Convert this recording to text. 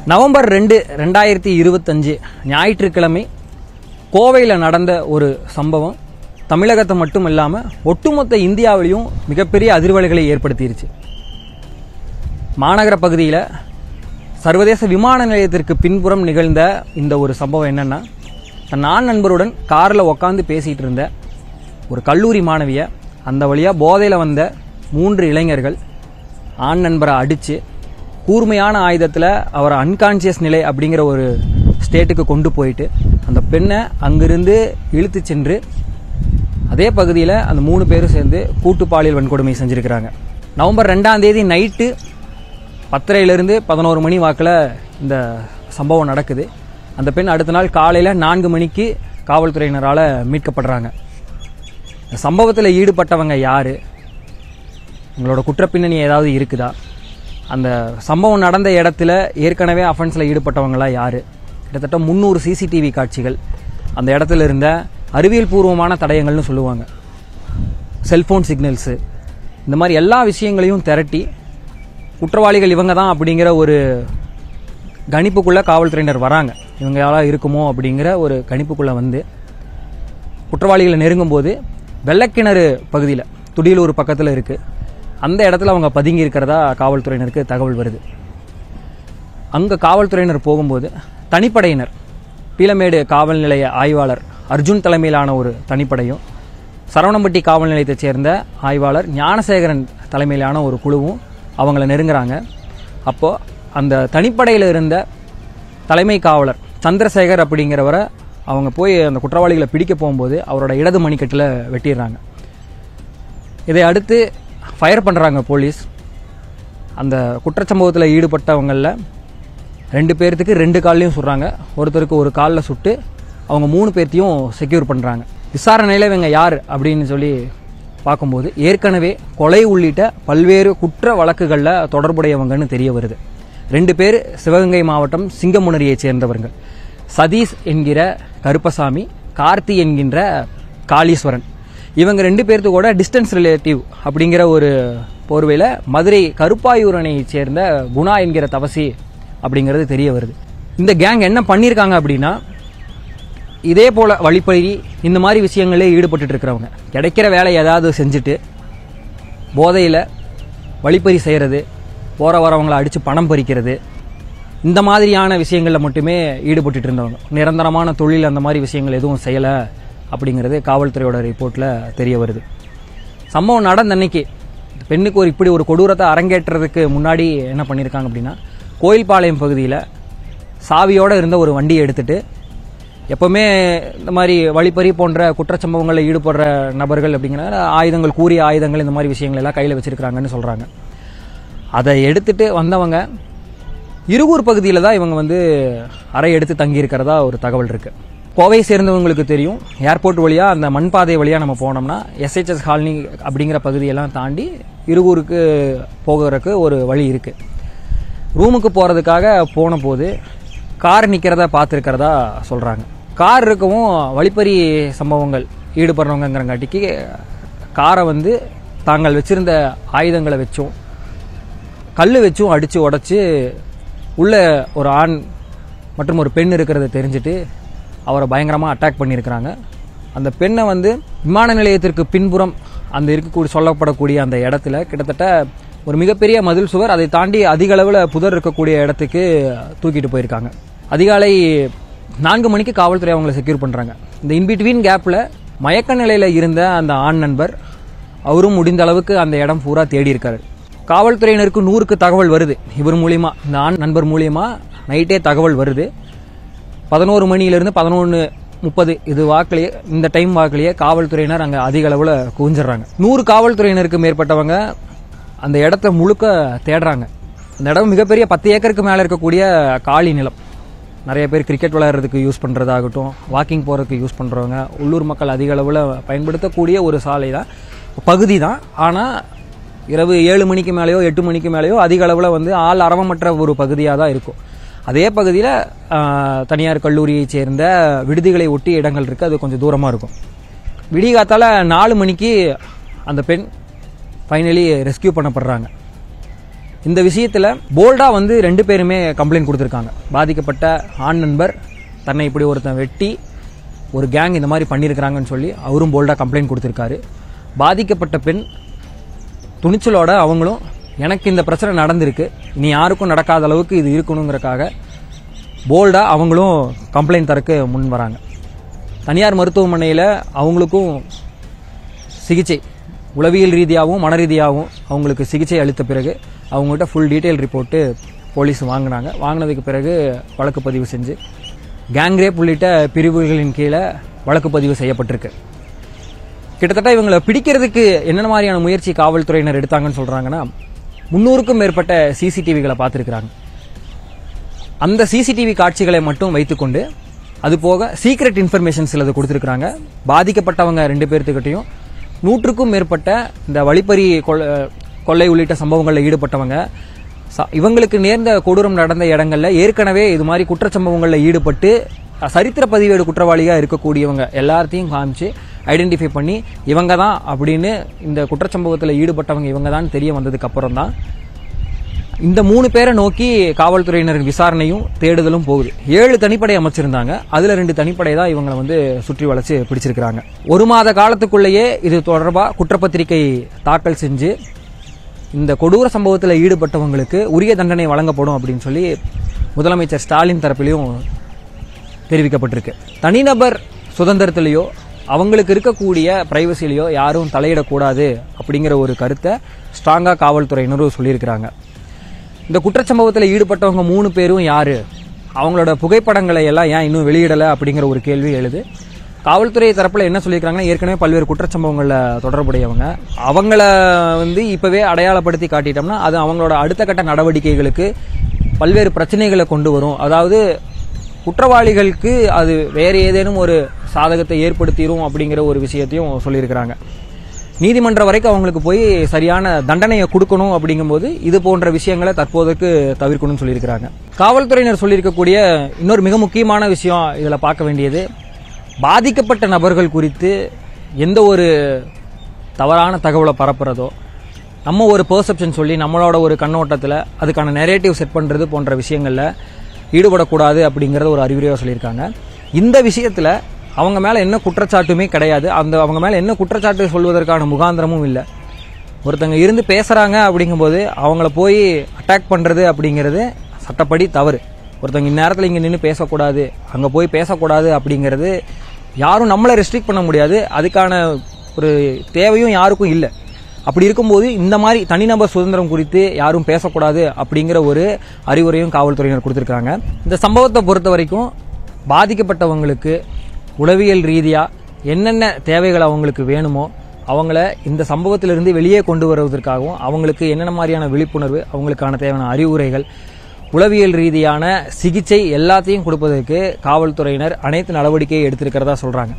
November 2, 2025 ஞாயிற்றுக்கிழமை கோவையில் நடந்த ஒரு சம்பவம் தமிழகத்தை மட்டும் இல்லாமல் ஒட்டுமொத்த இந்தியாவிலையும் மிகப்பெரிய அதிர்வலைகளை ஏற்படுத்தியிருச்சு. மாநகர பகுதியில் சர்வதேச விமான நிலையத்திற்கு பின்புறம் நிகழ்ந்த இந்த ஒரு சம்பவம் என்னன்னா, தன் ஆண் நண்பருடன் காரில் உட்காந்து பேசிகிட்டு இருந்த ஒரு கல்லூரி மாணவியை அந்த வழியாக போதையில் வந்த 3 இளைஞர்கள் ஆண் நண்பரை அடித்து கூர்மையான ஆயுதத்தில் அவரை அன்கான்சியஸ் நிலை அப்படிங்கிற ஒரு ஸ்டேட்டுக்கு கொண்டு போயிட்டு அந்த பெண்ணை அங்கிருந்து இழுத்து சென்று அதே பகுதியில் அந்த 3 பேரும் சேர்ந்து கூட்டு பாலியல் வன்கொடுமை செஞ்சுருக்கிறாங்க. நவம்பர் 2 நைட்டு 10:30 11 மணி வாக்கில் இந்த சம்பவம் நடக்குது. அந்த பெண் அடுத்த நாள் காலையில் 4 மணிக்கு காவல்துறையினரால் மீட்கப்படுறாங்க. இந்த சம்பவத்தில் ஈடுபட்டவங்க யார், உங்களோட குற்றப்பின்னணி ஏதாவது இருக்குதா, அந்த சம்பவம் நடந்த இடத்துல ஏற்கனவே அஃபென்ஸில் ஈடுபட்டவங்களா யார், கிட்டத்தட்ட 300 சிசிடிவி காட்சிகள், அந்த இடத்துல இருந்த அறிவியல் பூர்வமான தடயங்கள்னு சொல்லுவாங்க, செல்ஃபோன் சிக்னல்ஸு, இந்த மாதிரி எல்லா விஷயங்களையும் திரட்டி குற்றவாளிகள் இவங்க தான் அப்படிங்கிற ஒரு கணிப்புக்குள்ளே காவல்துறையினர் வராங்க. இவங்க யாராவது இருக்குமோ அப்படிங்கிற ஒரு கணிப்புக்குள்ளே வந்து குற்றவாளிகளை நெருங்கும் போது வெள்ளக்கிணறு பகுதியில் துடியலூர் பக்கத்தில் இருக்குது, அந்த இடத்துல அவங்க பதுங்கி இருக்கிறதா காவல்துறையினருக்கு தகவல் வருது. அங்கே காவல்துறையினர் போகும்போது தனிப்படையினர், பீளமேடு காவல் நிலைய ஆய்வாளர் அர்ஜுன் தலைமையிலான ஒரு தனிப்படையும், சரவணம்பட்டி காவல் நிலையத்தைச் சேர்ந்த ஆய்வாளர் ஞானசேகரன் தலைமையிலான ஒரு குழுவும் அவங்கள நெருங்குறாங்க. அப்போது அந்த தனிப்படையில் இருந்த தலைமை காவலர் சந்திரசேகர் அப்படிங்கிறவரை அவங்க போய் அந்த குற்றவாளிகளை பிடிக்க போகும்போது அவரோட இடது மணிக்கட்டில் வெட்டிடுறாங்க. இதை அடுத்து ஃபயர் பண்ணுறாங்க போலீஸ். அந்த குற்றச்சம்பவத்தில் ஈடுபட்டவங்களில் 2 பேர்த்துக்கு 2 கால்லையும் சுடுறாங்க, ஒருத்தருக்கு ஒரு காலில் சுட்டு அவங்க 3 பேர்த்தையும் செக்யூர் பண்ணுறாங்க. விசாரணையில் இவங்க யார் அப்படின்னு சொல்லி பார்க்கும்போது ஏற்கனவே கொலை உள்ளிட்ட பல்வேறு குற்ற வழக்குகளில் தொடர்புடையவங்கன்னு தெரிய வருது. 2 பேர் சிவகங்கை மாவட்டம் சிங்கமுனரியைச் சேர்ந்தவர்கள், சதீஷ் என்கிற கருப்பசாமி, கார்த்தி என்கின்ற காளீஸ்வரன். இவங்க 2 பேர்த்து கூட டிஸ்டன்ஸ் ரிலேட்டிவ் அப்படிங்கிற ஒரு போர்வையில் மதுரை கருப்பாயூரனைச் சேர்ந்த குணா என்கிற தவசி அப்படிங்கிறது தெரிய வருது. இந்த கேங் என்ன பண்ணியிருக்காங்க அப்படின்னா, இதே போல் வழிப்பறி இந்த மாதிரி விஷயங்களே ஈடுபட்டு இருக்கிறவங்க, கிடைக்கிற வேலை ஏதாவது செஞ்சுட்டு போதையில் வழிப்பறி செய்கிறது, போகிற வரவங்களை அடித்து பணம் பறிக்கிறது, இந்த மாதிரியான விஷயங்களில் மட்டுமே ஈடுபட்டு இருந்தவங்க. நிரந்தரமான தொழில் அந்த மாதிரி விஷயங்கள் எதுவும் செய்யலை அப்படிங்கிறது காவல்துறையோட ரிப்போர்ட்டில் தெரிய வருது. சம்பவம் நடந்த அன்னைக்கு பெண்ணுக்கு இப்படி ஒரு கொடூரத்தை அரங்கேற்றதுக்கு முன்னாடி என்ன பண்ணியிருக்காங்க அப்படின்னா, கோயில்பாளையம் பகுதியில் சாவியோடு இருந்த ஒரு வண்டியை எடுத்துகிட்டு, எப்போவுமே இந்த மாதிரி வழிப்பறி போன்ற குற்றச்சம்பவங்களில் ஈடுபடுற நபர்கள் அப்படிங்கிற ஆயுதங்கள், கூறிய ஆயுதங்கள், இந்த மாதிரி விஷயங்கள் எல்லாம் கையில் வச்சுருக்கிறாங்கன்னு சொல்கிறாங்க. அதை எடுத்துகிட்டு வந்தவங்க இருகூர் பகுதியில் தான் இவங்க அறை எடுத்து தங்கியிருக்கிறதா ஒரு தகவல் இருக்குது. கோவை சேர்ந்தவங்களுக்கு தெரியும், ஏர்போர்ட் வழியாக அந்த மண்பாதை வழியாக நம்ம போனோம்னா SHS காலனி அப்படிங்கிற பகுதியெல்லாம் தாண்டி இருகூருக்கு போகிறதுக்கு ஒரு வழி இருக்குது. ரூமுக்கு போகிறதுக்காக போன போது கார் நிற்கிறத பார்த்துருக்கிறதா சொல்கிறாங்க. கார் இருக்கவும் வழிப்பறி சம்பவங்கள் ஈடுபடுறவங்கிறங்காட்டிக்கு காரை தாங்கள் வச்சுருந்த ஆயுதங்களை வச்சும் கல் வச்சும் அடித்து உடச்சி உள்ளே ஒரு ஆண் மற்றும் ஒரு பெண் இருக்கிறத தெரிஞ்சுட்டு அவரை பயங்கரமாக அட்டாக் பண்ணியிருக்கிறாங்க. அந்த பெண்ணை விமான நிலையத்திற்கு பின்புறம் அந்த இருக்கக்கூடிய சொல்லப்படக்கூடிய அந்த இடத்துல கிட்டத்தட்ட ஒரு மிகப்பெரிய மதில் சுவர், அதை தாண்டி அதிக அளவில் புதர் இருக்கக்கூடிய இடத்துக்கு தூக்கிட்டு போயிருக்காங்க. அதிகாலை 4 மணிக்கு காவல்துறை அவங்களை செக்யூர் பண்ணுறாங்க. இந்த இன்பிட்வீன் கேப்பில் மயக்க நிலையில் இருந்த அந்த ஆண் நண்பர் அவரும் முடிந்த அளவுக்கு அந்த இடம் பூரா தேடி இருக்காரு. காவல்துறையினருக்கு 100க்கு தகவல் வருது இவர் மூலியமாக, இந்த ஆண் நண்பர் மூலியமாக நைட்டே தகவல் வருது. 11 மணியிலிருந்து 11:30 இது வாக்கிலேயே, இந்த டைம் வாக்கிலேயே காவல்துறையினர் அங்கே அதிக அளவில் குவிஞ்சிடுறாங்க. 100 காவல்துறையினருக்கு மேற்பட்டவங்க அந்த இடத்த முழுக்க தேடுறாங்க. அந்த இடம் மிகப்பெரிய 10 ஏக்கருக்கு மேலே இருக்கக்கூடிய காலி நிலம். நிறைய பேர் கிரிக்கெட் விளையாடுறதுக்கு யூஸ் பண்ணுறதாகட்டும், வாக்கிங் போகிறதுக்கு யூஸ் பண்ணுறவங்க, உள்ளூர் மக்கள் அதிக அளவில் பயன்படுத்தக்கூடிய ஒரு சாலை தான், பகுதி தான். ஆனால் இரவு 7 மணிக்கு மேலேயோ 8 மணிக்கு மேலேயோ அதிக அளவில் ஆள் அரவமற்ற ஒரு பகுதியாக தான் இருக்கும். அதே பகுதியில் தனியார் கல்லூரியைச் சேர்ந்த விடுதிகளை ஒட்டி இடங்கள் இருக்குது, அது கொஞ்சம் தூரமாக இருக்கும். விடிகாத்தால் 4 மணிக்கு அந்த பெண் ஃபைனலி ரெஸ்கியூ பண்ணப்படுறாங்க. இந்த விஷயத்துல போல்டா வந்து 2 பேருமே கம்ப்ளைண்ட் கொடுத்திருக்காங்க. பாதிக்கப்பட்ட ஆண் நண்பர் தன்னை இப்படி ஒருத்தன் வெட்டி ஒரு கேங் இந்த மாதிரி பண்ணியிருக்கிறாங்கன்னு சொல்லி அவரும் போல்டா கம்ப்ளைண்ட் கொடுத்திருக்காரு. பாதிக்கப்பட்ட பெண் துணிச்சலோட அவங்களும் எனக்கு இந்த பிரச்சனை நடந்திருக்கு, இனி யாருக்கும் நடக்காத அளவுக்கு இது இருக்கணுங்கிறக்காக போல்டா அவங்களும் கம்ப்ளைண்ட் தரக்கு முன் வராங்க. தனியார் மருத்துவமனையில் அவங்களுக்கும் சிகிச்சை உளவியல் ரீதியாகவும் மன ரீதியாகவும் அவங்களுக்கு சிகிச்சை அளித்த பிறகு அவங்ககிட்ட ஃபுல் டீட்டெயில் ரிப்போர்ட்டு போலீஸ் வாங்கினாங்க. வாங்கினதுக்கு பிறகு வழக்கு பதிவு செஞ்சு கேங்ரேப் உள்ளிட்ட பிரிவுகளின் கீழே வழக்கு பதிவு செய்யப்பட்டிருக்கு. கிட்டத்தட்ட இவங்களை பிடிக்கிறதுக்கு என்னென்ன மாதிரியான முயற்சி காவல்துறையினர் எடுத்தாங்கன்னு சொல்றாங்கன்னா, 300க்கும் மேற்பட்ட சிசிடிவிகளை பார்த்துருக்கிறாங்க. அந்த சிசிடிவி காட்சிகளை மட்டும் வைத்துக்கொண்டு அது போக சீக்ரெட் இன்ஃபர்மேஷன் சிலது கொடுத்துருக்காங்க. பாதிக்கப்பட்டவங்க 2 பேர்த்துக்கிட்டையும் 100க்கும் மேற்பட்ட இந்த வழிப்பறி கொள்ளை உள்ளிட்ட சம்பவங்களில் ஈடுபட்டவங்க, இவங்களுக்கு நேர்ந்த கொடூரம் நடந்த இடங்கள்ல ஏற்கனவே இது மாதிரி குற்றச்சம்பவங்களில் ஈடுபட்டு சரித்திர பதிவேடு குற்றவாளியா இருக்கக்கூடியவங்க எல்லாத்தையும் காமிச்சு ஐடென்டிஃபை பண்ணி இவங்க தான் அப்படின்னு இந்த குற்றச்சம்பவத்தில் ஈடுபட்டவங்க இவங்க தான் தெரிய வந்ததுக்கு அப்புறம் தான் இந்த 3 பேரை நோக்கி காவல்துறையினரின் விசாரணையும் தேடுதலும் போகுது. 7 தனிப்படை அமைச்சிருந்தாங்க. அதுல 2 தனிப்படை தான் இவங்களை வந்து சுற்றி வளைச்சு பிடிச்சிருக்கிறாங்க. 1 மாத காலத்துக்குள்ளேயே இது தொடர்பா குற்றப்பத்திரிகை தாக்கல் செஞ்சு இந்த கொடூர சம்பவத்தில் ஈடுபட்டவங்களுக்கு உரிய தண்டனை வழங்கப்படும் அப்படின்னு சொல்லி முதலமைச்சர் ஸ்டாலின் தரப்பிலையும் தெரிவிக்கப்பட்டிருக்கு. தனிநபர் சுதந்திரத்திலேயோ அவங்களுக்கு இருக்கக்கூடிய பிரைவசிலையோ யாரும் தலையிடக்கூடாது அப்படிங்கிற ஒரு கருத்தை ஸ்ட்ராங்கா காவல்துறையினரும் சொல்லியிருக்கிறாங்க. இந்த குற்றச்சம்பவத்தில் ஈடுபட்டவங்க 3 பேரும் யாரு, அவங்களோட புகைப்படங்களை எல்லாம் ஏன் இன்னும் வெளியிடலை அப்படிங்கிற ஒரு கேள்வி எழுது. காவல்துறை தரப்புல என்ன சொல்லியிருக்காங்கன்னா, ஏற்கனவே பல்வேறு குற்றச்சம்பவங்களில் தொடர்புடையவங்க, அவங்கள வந்து இப்பவே அடையாளப்படுத்தி காட்டிட்டோம்னா அது அவங்களோட அடுத்த கட்ட நடவடிக்கைகளுக்கு பல்வேறு பிரச்சனைகளை கொண்டு வரும். அதாவது குற்றவாளிகளுக்கு அது வேற ஏதேனும் ஒரு சாதகத்தை ஏற்படுத்திடும் அப்படிங்கிற ஒரு விஷயத்தையும் சொல்லியிருக்கிறாங்க. நீதிமன்றம் வரைக்கும் அவங்களுக்கு போய் சரியான தண்டனையை கொடுக்கணும் அப்படிங்கும்போது இது போன்ற விஷயங்களை தற்போதைக்கு தவிர்க்கணும்னு சொல்லியிருக்கிறாங்க. காவல்துறையினர் சொல்லியிருக்கக்கூடிய இன்னொரு மிக முக்கியமான விஷயம் இதில் பார்க்க வேண்டியது, பாதிக்கப்பட்ட நபர்கள் குறித்து எந்த ஒரு தவறான தகவலை பரப்புறதோ, நம்ம ஒரு பெர்செப்ஷன் சொல்லி நம்மளோட ஒரு கண்ணோட்டத்தில் அதுக்கான நெரேட்டிவ் செட் பண்ணுறது போன்ற விஷயங்களில் ஈடுபடக்கூடாது அப்படிங்கிறத ஒரு அறிவுரையாக சொல்லியிருக்காங்க. இந்த விஷயத்தில் அவங்க மேலே என்ன குற்றச்சாட்டுமே கிடையாது. அவங்க மேலே என்ன குற்றச்சாட்டு சொல்வதற்கான முகாந்திரமும் இல்லை. ஒருத்தங்க இருந்து பேசுகிறாங்க அப்படிங்கும்போது அவங்கள போய் அட்டாக் பண்ணுறது அப்படிங்கிறது சட்டப்படி தவறு. ஒருத்தங்க இந்நேரத்தில் இங்கே நின்று பேசக்கூடாது, அங்கே போய் பேசக்கூடாது அப்படிங்கிறது யாரும் நம்மளை ரெஸ்ட்ரிக்ட் பண்ண முடியாது. அதுக்கான ஒரு தேவையும் யாருக்கும் இல்லை. அப்படி இருக்கும்போது இந்த மாதிரி தனிநபர் சுதந்திரம் குறித்து யாரும் பேசக்கூடாது அப்படிங்கிற ஒரு அறிவுரையும் காவல்துறையினர் கொடுத்துருக்காங்க. இந்த சம்பவத்தை பொறுத்த வரைக்கும் பாதிக்கப்பட்டவங்களுக்கு உளவியல் ரீதியா என்னென்ன தேவைகள் அவங்களுக்கு வேணுமோ அவங்கள இந்த சம்பவத்திலிருந்து வெளியே கொண்டு வருவதற்காகவும் அவங்களுக்கு என்னென்ன மாதிரியான விழிப்புணர்வு, அவங்களுக்கான தேவையான அறிவுரைகள், உளவியல் ரீதியான சிகிச்சை எல்லாத்தையும் கொடுப்பதற்கு காவல்துறையினர் அனைத்து நடவடிக்கையை எடுத்திருக்கிறதா சொல்றாங்க.